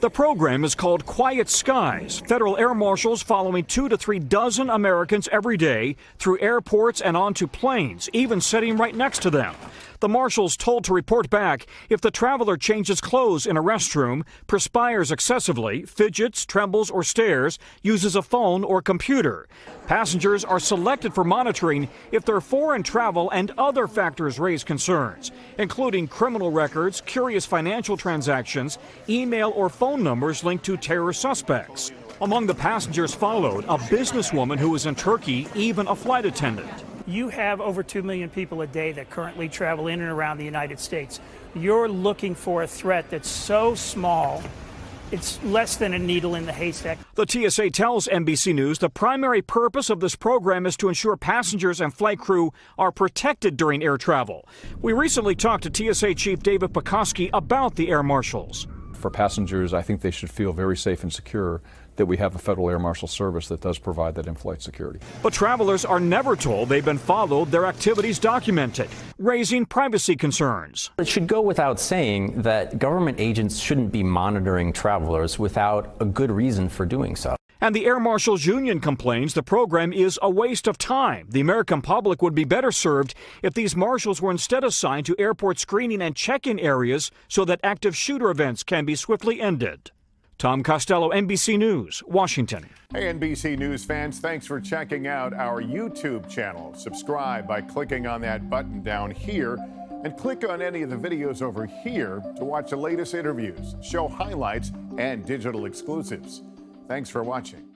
The program is called Quiet Skies. Federal air marshals following 2 to 3 dozen Americans every day through airports and onto planes, even sitting right next to them. The marshals told to report back if the traveler changes clothes in a restroom, perspires excessively, fidgets, trembles, or stares, uses a phone or computer. Passengers are selected for monitoring if their foreign travel and other factors raise concerns, including criminal records, curious financial transactions, email or phone numbers linked to terror suspects. Among the passengers followed a businesswoman who was in Turkey, even a flight attendant. You have over 2 million people a day that currently travel in and around the United States. You're looking for a threat that's so small, it's less than a needle in the haystack. The TSA tells NBC News the primary purpose of this program is to ensure passengers and flight crew are protected during air travel. We recently talked to TSA Chief David Pekoski about the air marshals. For passengers, I think they should feel very safe and secure that we have a Federal Air Marshal Service that does provide that in-flight security. But travelers are never told they've been followed, their activities documented, raising privacy concerns. It should go without saying that government agents shouldn't be monitoring travelers without a good reason for doing so. And the Air Marshals Union complains the program is a waste of time. The American public would be better served if these marshals were instead assigned to airport screening and check-in areas so that active shooter events can be swiftly ended. Tom Costello, NBC News, Washington. Hey, NBC News fans, thanks for checking out our YouTube channel. Subscribe by clicking on that button down here and click on any of the videos over here to watch the latest interviews, show highlights, and digital exclusives. Thanks for watching.